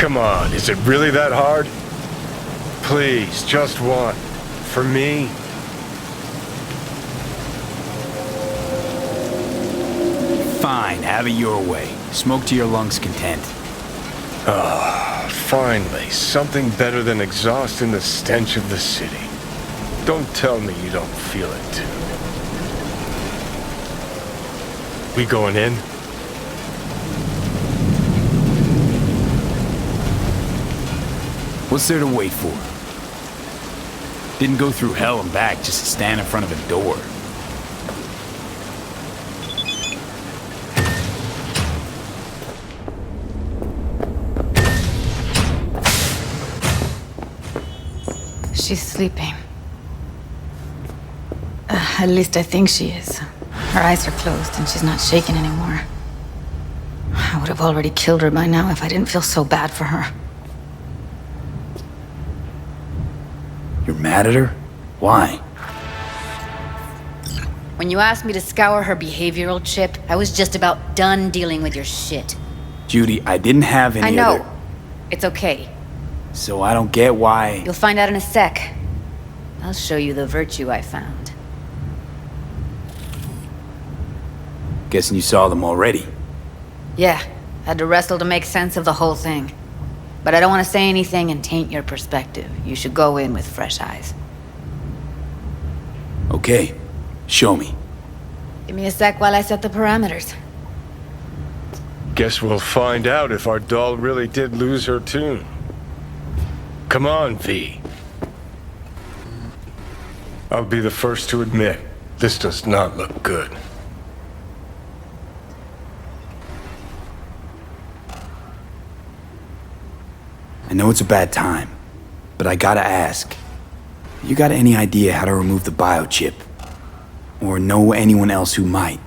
Come on, is it really that hard? Please, just one. For me? Fine, have it your way. Smoke to your lungs' content. Ah, finally, something better than exhaust in the stench of the city. Don't tell me you don't feel it, too. We going in? What's there to wait for? Didn't go through hell and back just to stand in front of a door. She's sleeping. At least I think she is. Her eyes are closed and she's not shaking anymore. I would have already killed her by now if I didn't feel so bad for her. You're mad at her? Why? When you asked me to scour her behavioral chip, I was just about done dealing with your shit. Judy, I didn't have any I know. other... It's okay. So I don't get why... You'll find out in a sec. I'll show you the virtue I found. Guessing you saw them already. Yeah, had to wrestle to make sense of the whole thing. But I don't want to say anything and taint your perspective. You should go in with fresh eyes. Okay, show me. Give me a sec while I set the parameters. Guess we'll find out if our doll really did lose her tune. Come on, V. I'll be the first to admit, this does not look good. I know it's a bad time, but I gotta ask. You got any idea how to remove the biochip? Or know anyone else who might?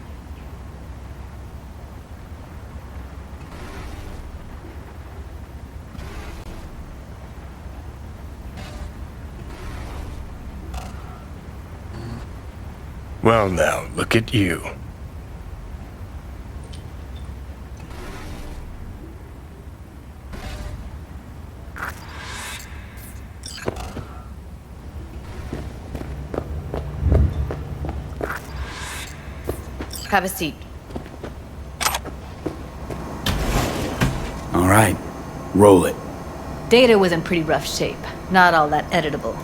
Well now, look at you. Have a seat. All right, roll it. Data was in pretty rough shape. Not all that editable.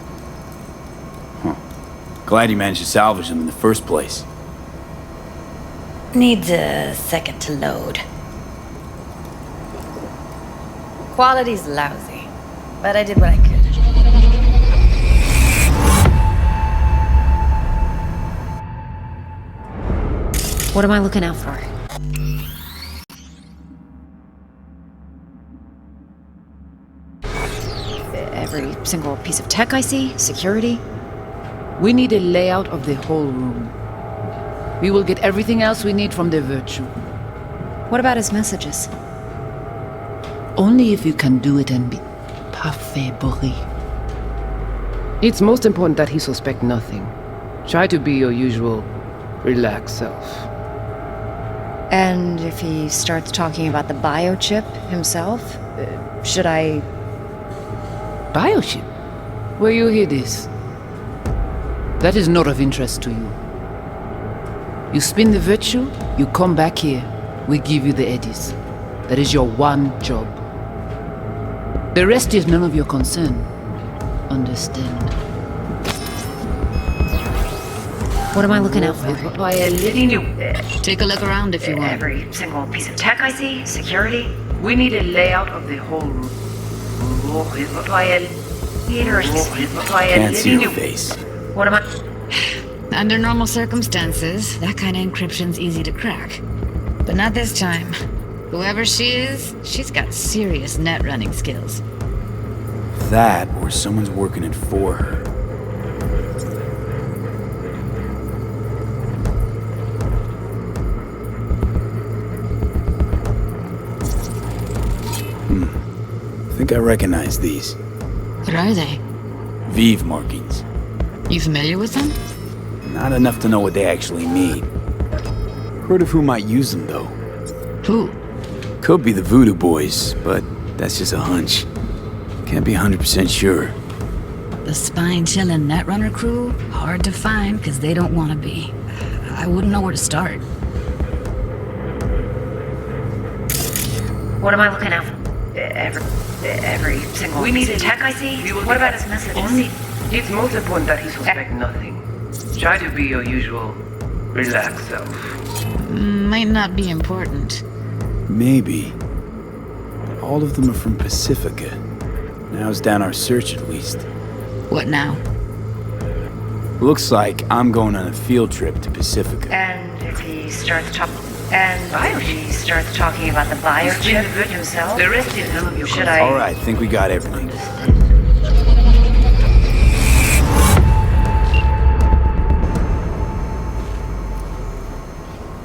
Glad you managed to salvage them in the first place. Needs a second to load. Quality's lousy, but I did what I could. What am I looking out for? Every single piece of tech I see? Security? We need a layout of the whole room. We will get everything else we need from the virtue. What about his messages? Only if you can do it and be parfait bourré. It's most important that he suspect nothing. Try to be your usual, relaxed self. And if he starts talking about the biochip himself, should I... Biochip? Where you hear this? That is not of interest to you. You spin the virtue, you come back here, we give you the eddies. That is your one job. The rest is none of your concern. Understand? What am I looking out for? Take a look around if you want. Every single piece of tech I see? Security? We need a layout of the whole room. Can't see your face. What am I... Under normal circumstances, that kind of encryption's easy to crack. But not this time. Whoever she is, she's got serious net running skills. That, or someone's working it for her. I think I recognize these. What are they? Vive markings. You familiar with them? Not enough to know what they actually mean. Heard of who might use them, though. Who? Could be the Voodoo Boys, but That's just a hunch. Can't be 100% sure. The spine-chilling Netrunner crew, hard to find because they don't want to be. I wouldn't know where to start. What am I looking at? Every single piece of tech I see? What about his messages? It's most important that he suspect nothing. Try to be your usual, relaxed self. Might not be important. Maybe. All of them are from Pacifica. Narrows down our search at least. What now? Looks like I'm going on a field trip to Pacifica. And if he starts talking about the biochip himself, The rest is none of your should concern. I? Alright, think we got everything.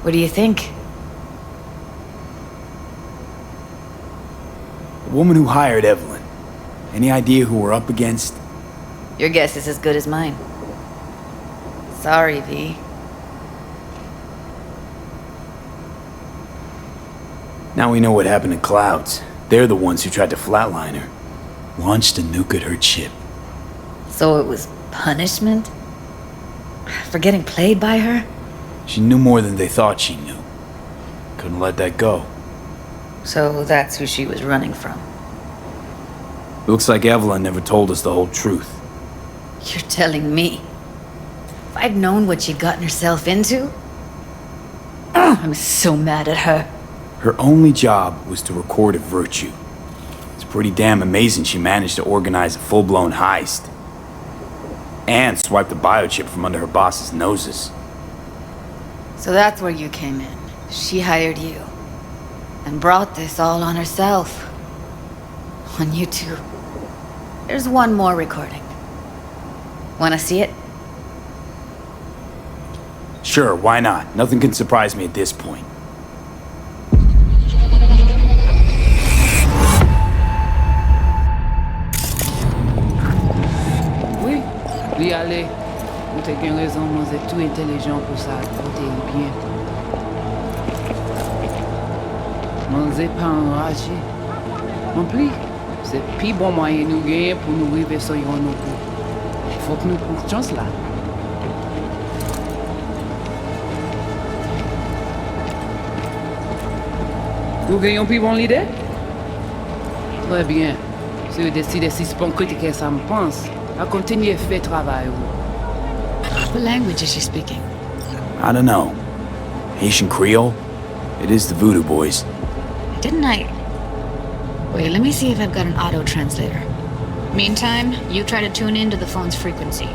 What do you think? The woman who hired Evelyn. Any idea who we're up against? Your guess is as good as mine. Sorry, V. Now we know what happened to Clouds. They're the ones who tried to flatline her. Launched a nuke at her chip. So it was punishment? For getting played by her? She knew more than they thought she knew. Couldn't let that go. So that's who she was running from. Looks like Evelyn never told us the whole truth. You're telling me? If I'd known what she'd gotten herself into? I'm so mad at her. Her only job was to record a virtue. It's pretty damn amazing she managed to organize a full-blown heist. And swipe the biochip from under her boss's noses. So that's where you came in. She hired you. And brought this all on herself. On you two. There's one more recording. Wanna see it? Sure, why not? Nothing can surprise me at this point. Oui, oui, allez. Vous avez bien raison, nous êtes tout intelligents pour ça, côté bien. Nous n'êtes pas enragés. En plus, c'est le plus bon moyen nous gagner pour nous arriver sur yorinobu. Faut que nous prenions chance là. Vous gagnez plus bon l'idée? Très bien. Si vous décidez si c'est bon critiquer ça me pense, à continuer à faire le travail. What language is she speaking? I don't know. Haitian Creole? It is the Voodoo Boys. Didn't I? Wait, let me see if I've got an auto translator. Meantime, you try to tune into the phone's frequency.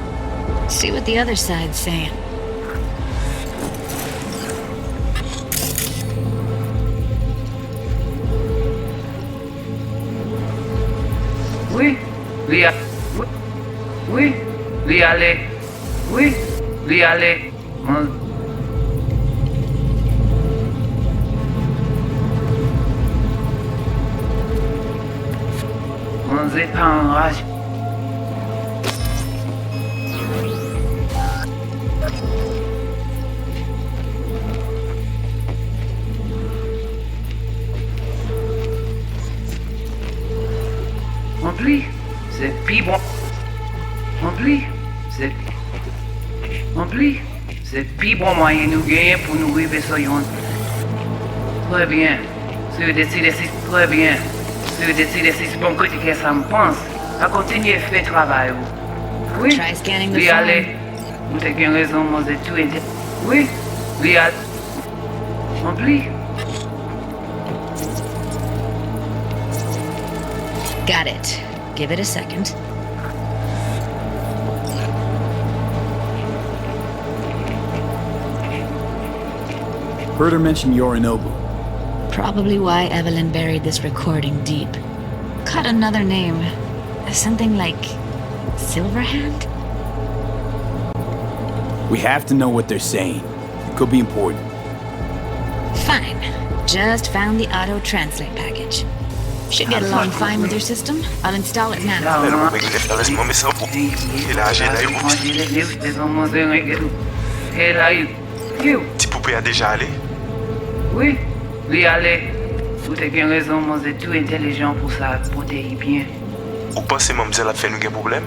See what the other side's saying. Oui, oui, oui, allez. Oui, oui, allez. On n'est pas en rage. En plus, c'est plus bon. En plus, c'est plus bon moyen nous gagner pour nous arriver sur yon. Très bien. Si vous décidez si très bien. Si vous décidez si c'est bon critiquer ça me pense, à continuer à faire le travail. Oui, Try scanning the oui, phone. allez. Vous avez bien raison, moi j'ai tout été. Oui, oui, allez. En plus. Got it. Give it a second. Heard her mention Yorinobu. Probably why Evelyn buried this recording deep. Caught another name. Something like Silverhand? We have to know what they're saying. It could be important. Fine. Just found the auto translate package. Should get along fine with your system. I'll install it now. Oui, oui, allez. Ou t'es qu'une raison, moi, c'est tout intelligent pour ça, pour t'y bien. Ou pensez mademoiselle a fait nous un problème?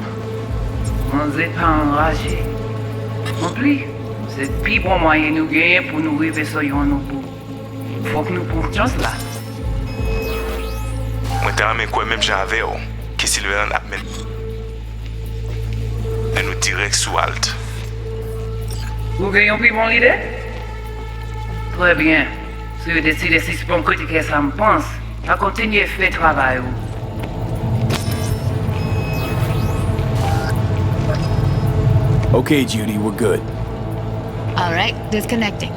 Moi, c'est pas enragé. Non plus, c'est le plus bon moyen nous gagner pour nous arriver sur yorinobu. Faut que nous prenions chance là. Moi t'ai ramé quoi même j'avais que Sylvain a mené. Et nous direct sous halte. Vous gagnez plus bon idée? Très bien. Si vous décidez si c'est bon côté que ça me pense, à continuer à faire travail. Okay, Judy, we're good. All right, disconnecting.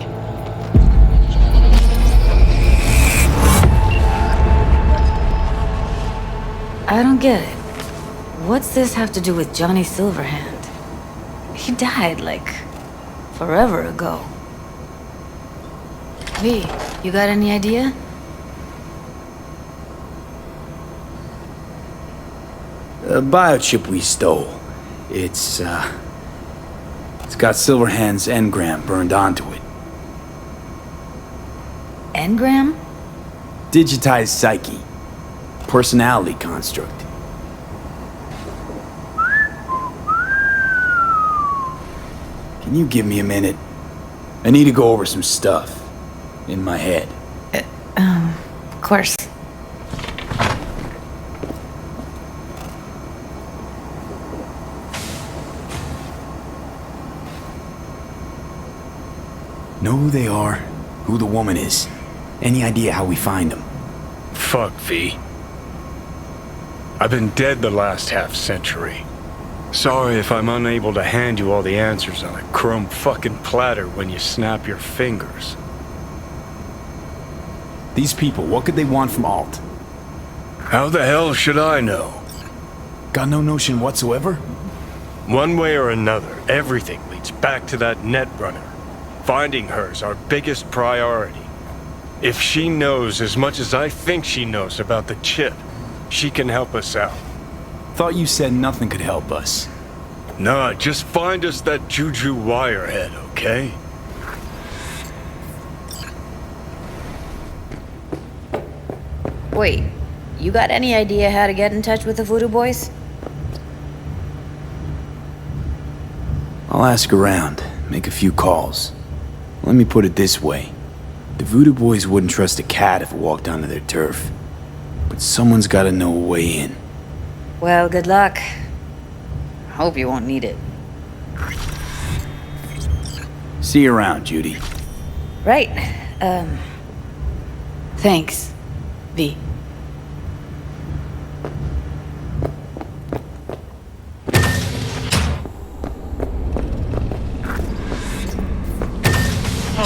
I don't get it. What's this have to do with Johnny Silverhand? He died, like, forever ago. V, you got any idea? The biochip we stole. It's got Silverhand's engram burned onto it. Engram? Digitized psyche. Personality construct. Can you give me a minute? I need to go over some stuff. In my head. Of course. Know who they are, who the woman is. Any idea how we find them? Fuck, V. I've been dead the last half-century. Sorry if I'm unable to hand you all the answers on a chrome fucking platter when you snap your fingers. These people, what could they want from Alt? How the hell should I know? Got no notion whatsoever? One way or another, everything leads back to that netrunner. Finding her's our biggest priority. If she knows as much as I think she knows about the chip, she can help us out. Thought you said nothing could help us. Nah, just find us that juju wirehead, okay? Wait, you got any idea how to get in touch with the Voodoo Boys? I'll ask around, make a few calls. Let me put it this way. The Voodoo Boys wouldn't trust a cat if it walked onto their turf. But someone's gotta know a way in. Well, good luck. Hope you won't need it. See you around, Judy. Right. Thanks, V.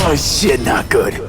Oh shit, not good.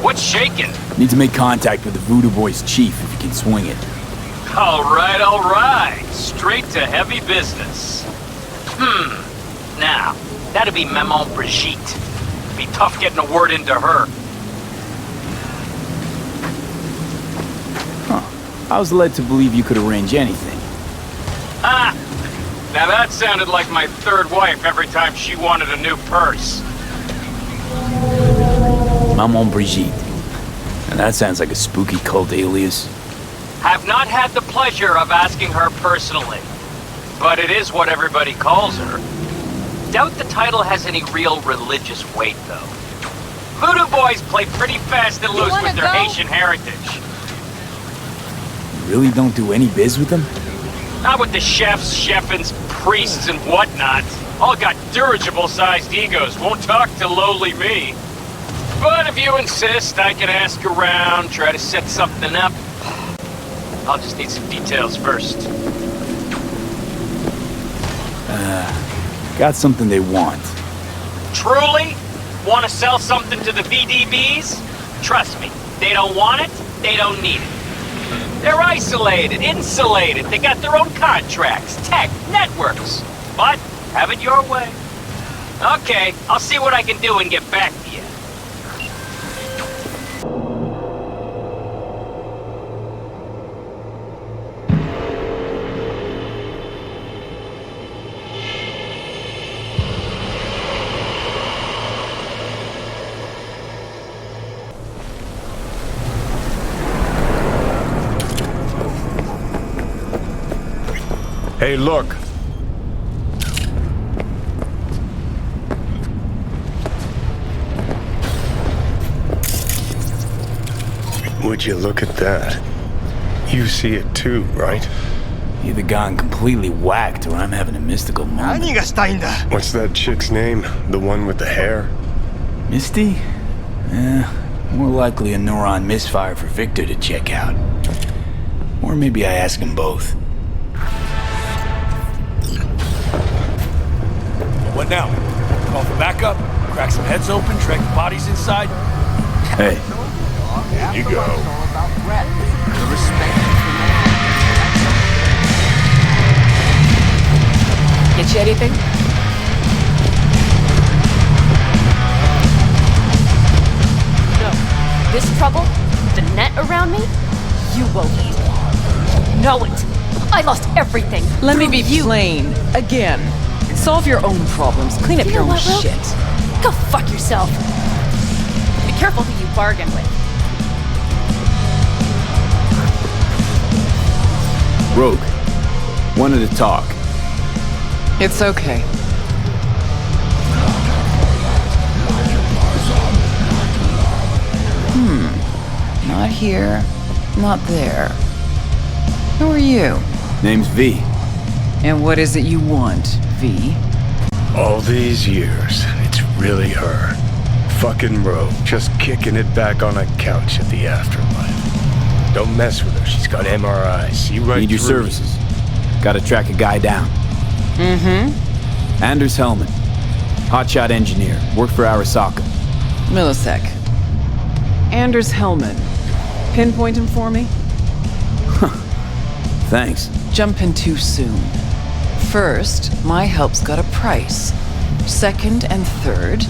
What's shaking? Need to make contact with the Voodoo Boys chief if you can swing it. All right. Straight to heavy business. Now, that'd be Maman Brigitte. Be tough getting a word into her. I was led to believe you could arrange anything. Ah! Now that sounded like my third wife every time she wanted a new purse. Maman Brigitte. And that sounds like a spooky cult alias. Have not had the pleasure of asking her personally, but it is what everybody calls her. Doubt the title has any real religious weight, though. Voodoo boys play pretty fast and loose with their Haitian heritage. You really don't do any biz with them? Not with the chefs, chefins, priests, and whatnot. All got dirigible-sized egos, won't talk to lowly me. But if you insist, I can ask around, try to set something up. I'll just need some details first. Got something they want. Truly? Want to sell something to the VDBs? Trust me, they don't want it, they don't need it. They're isolated, insulated, they got their own contracts, tech, networks. But, have it your way. Okay, I'll see what I can do and get back to you. Hey, look. Would you look at that? You see it too, right? Either gone completely whacked or I'm having a mystical moment. What's that chick's name? The one with the hair? Misty? More likely a neuron misfire for Victor to check out. Or maybe I ask him both. What now? Call for backup? Crack some heads open? Drag the bodies inside? Hey. Here you go. Get you anything? No. This trouble? The net around me? You won't know it. I lost everything. Let me be plain. Again. Solve your own problems. Clean up your own shit. Go fuck yourself. Be careful who you bargain with. Rogue. Wanted to talk. It's okay. Not here. Not there. Who are you? Name's V. And what is it you want, V? All these years, it's really her. Fucking Rogue, just kicking it back on a couch at the afterlife. Don't mess with her, she's got MRIs. See right Need your through you. services. Gotta track a guy down. Anders Hellman. Hotshot engineer. Worked for Arasaka. Millisec. Anders Hellman. Pinpoint him for me? Thanks. Jumping too soon. First, my help's got a price. Second and third,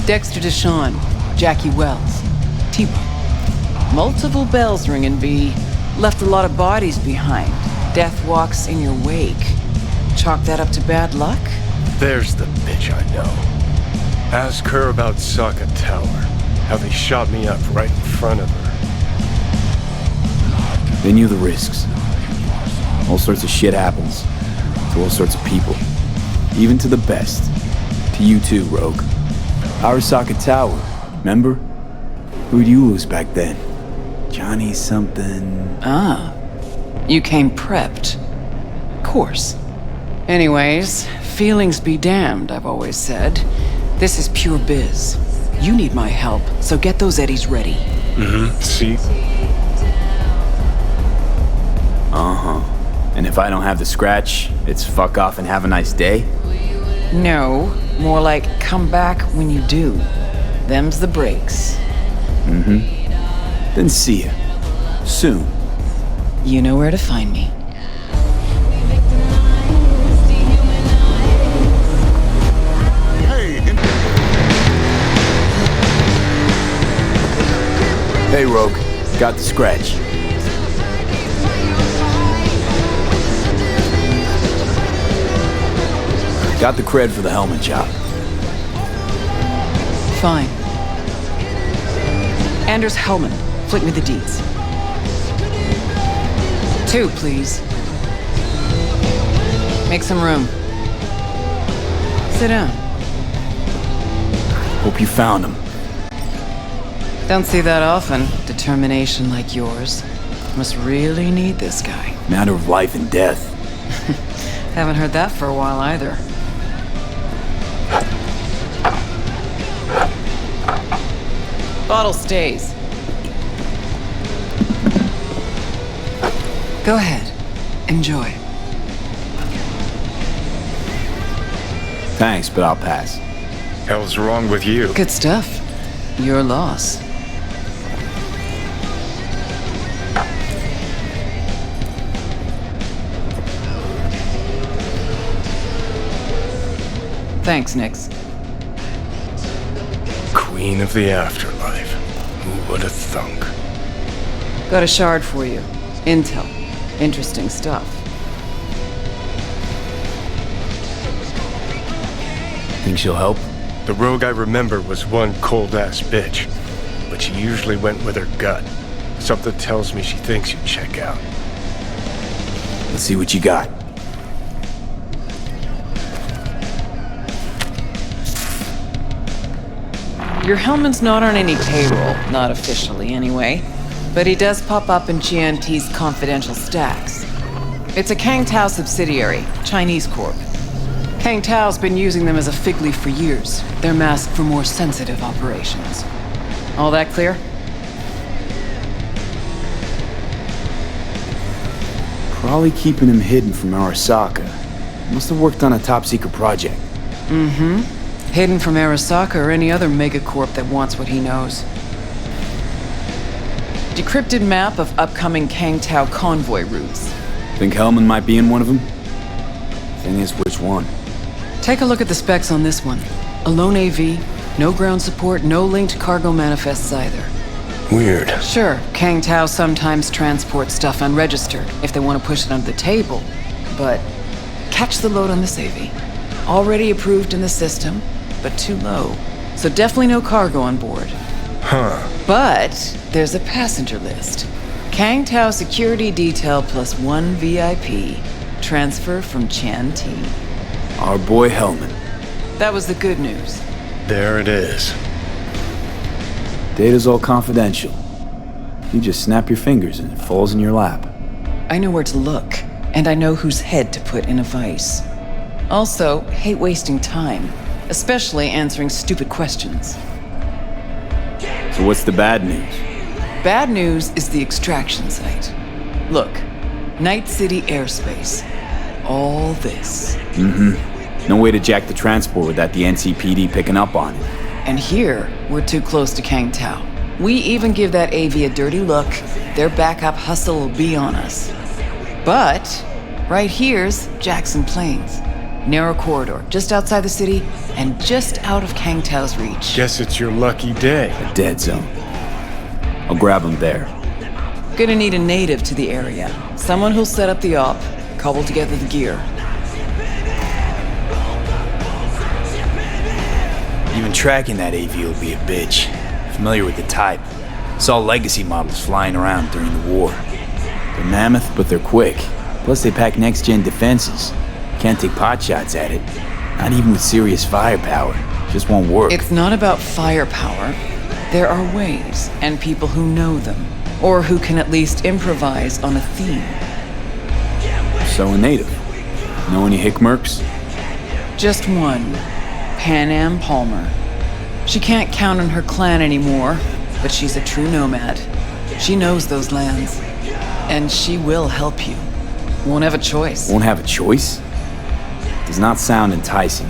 Dexter DeShawn, Jackie Wells, T-Bone. Multiple bells ringing, V. Left a lot of bodies behind. Death walks in your wake. Chalk that up to bad luck? There's the bitch I know. Ask her about Saka Tower. How they shot me up right in front of her. They knew the risks. All sorts of shit happens. To all sorts of people. Even to the best. To you too, Rogue. Arasaka Tower, remember? Who'd you lose back then? Johnny something... Ah. You came prepped. Course. Anyways, feelings be damned, I've always said. This is pure biz. You need my help, so get those eddies ready. See? And if I don't have the scratch, it's fuck off and have a nice day? No, more like come back when you do. Them's the breaks. Then see ya. Soon. You know where to find me. Hey, Rogue. Got the scratch. Got the cred for the helmet job. Fine. Anders Hellman, flick me the deeds. 2, please. Make some room. Sit down. Hope you found him. Don't see that often. Determination like yours. Must really need this guy. Matter of life and death. Haven't heard that for a while either. Bottle stays. Go ahead. Enjoy. Thanks, but I'll pass. Hell's wrong with you? Good stuff. Your loss. Thanks, Nix. Queen of the afterlife. Who would have thunk? Got a shard for you. Intel. Interesting stuff. Think she'll help? The rogue I remember was one cold-ass bitch, but she usually went with her gut. Something tells me she thinks you'd check out. Let's see what you got. Your Hellman's not on any payroll, not officially anyway, but he does pop up in GNT's confidential stacks. It's a Kang Tao subsidiary, Chinese corp. Kang Tao's been using them as a fig leaf for years. They're masked for more sensitive operations. All that clear? Probably keeping him hidden from Arasaka. Must have worked on a top-secret project. Mm-hmm. Hidden from Arasaka or any other megacorp that wants what he knows. Decrypted map of upcoming Kang Tao convoy routes. Think Hellman might be in one of them? Thing is, which one? Take a look at the specs on this one. A lone AV, no ground support, no linked cargo manifests either. Weird. Sure, Kang Tao sometimes transports stuff unregistered if they want to push it under the table, but catch the load on this AV. Already approved in the system, but too low. So definitely no cargo on board. Huh. But there's a passenger list. Kang Tao security detail plus 1 VIP. Transfer from Chan T. Our boy Hellman. That was the good news. There it is. Data's all confidential. You just snap your fingers and it falls in your lap. I know where to look, and I know whose head to put in a vice. Also, hate wasting time, especially answering stupid questions. So what's the bad news? Bad news is the extraction site. Look, Night City airspace. All this. No way to jack the transport without the NCPD picking up on it. And here, we're too close to Kang Tao. We even give that AV a dirty look, their backup hustle will be on us. But, right here's Jackson Plains. Narrow corridor, just outside the city, and just out of Kang Tao's reach. Guess it's your lucky day. A dead zone. I'll grab him there. Gonna need a native to the area. Someone who'll set up the op, cobble together the gear. Even tracking that AV will be a bitch. Familiar with the type. Saw legacy models flying around during the war. They're mammoth, but they're quick. Plus they pack next-gen defenses. Can't take potshots at it. Not even with serious firepower. Just won't work. It's not about firepower. There are ways, and people who know them. Or who can at least improvise on a theme. So a native. Know any hickmerks? Just one. Pan Am Palmer. She can't count on her clan anymore, but she's a true nomad. She knows those lands. And she will help you. Won't have a choice. Won't have a choice? Does not sound enticing.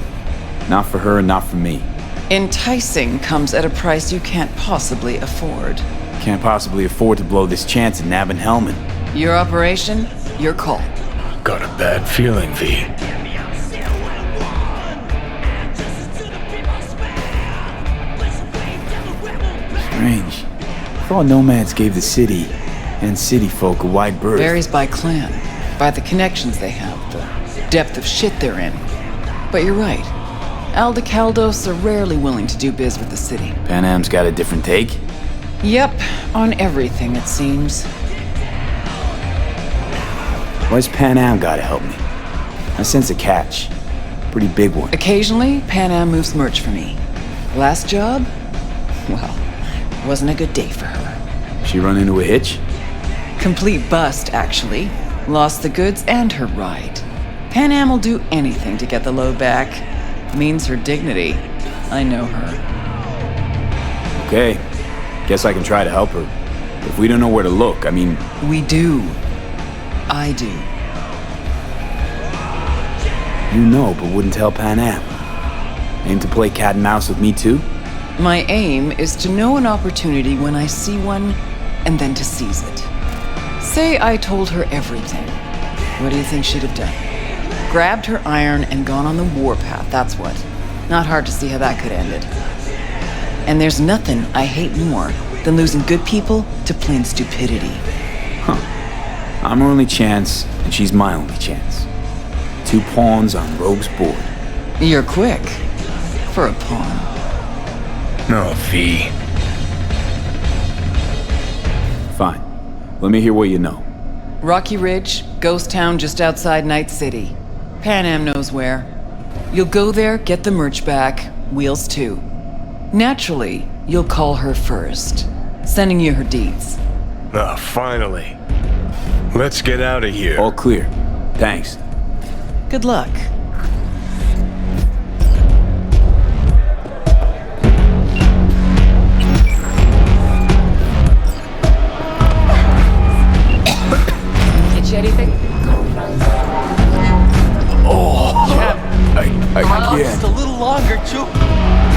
Not for her and not for me. Enticing comes at a price you can't possibly afford. Can't possibly afford to blow this chance at nabbing Hellman. Your operation, your call. Got a bad feeling, V. Strange. Thought nomads gave the city and city folk a wide berth. Varies by clan, by the connections they have, the depth of shit they're in. But you're right. Aldecaldos are rarely willing to do biz with the city. Pan Am's got a different take? Yep, on everything it seems. Why's Pan Am gotta help me? I sense a catch. Pretty big one. Occasionally, Pan Am moves merch for me. Last job? Well, wasn't a good day for her. She run into a hitch? Complete bust, actually. Lost the goods and her ride. Pan Am will do anything to get the load back. Means her dignity. I know her. Okay. Guess I can try to help her. But if we don't know where to look, I mean... We do. I do. You know, but wouldn't tell Pan Am. Aim to play cat and mouse with me too? My aim is to know an opportunity when I see one, and then to seize it. Say I told her everything. What do you think she'd have done? Grabbed her iron and gone on the warpath, that's what. Not hard to see how that could have ended. And there's nothing I hate more than losing good people to plain stupidity. Huh. I'm her only chance, and she's my only chance. 2 pawns on Rogue's board. You're quick. For a pawn. No, V. Fine. Let me hear what you know. Rocky Ridge, ghost town just outside Night City. Pan Am knows where. You'll go there, get the merch back, Wheels too. Naturally, you'll call her first, sending you her deeds. Ah, finally. Let's get out of here. All clear. Thanks. Good luck. Get you anything? I can't. Just a little longer, Chu.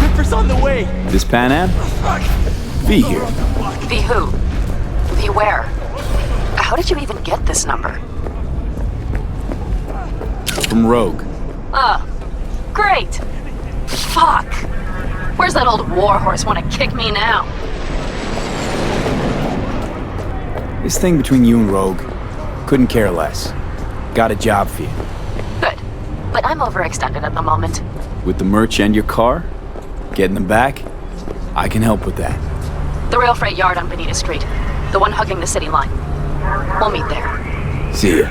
Ripper's on the way. This Pan Am? V here. V who? V where? How did you even get this number? From Rogue. Great. Fuck. Where's that old warhorse want to kick me now? This thing between you and Rogue, couldn't care less. Got a job for you. Good. But I'm overextended at the moment. With the merch and your car, getting them back, I can help with that. The rail freight yard on Bonita Street. The one hugging the city line. We'll meet there. See ya.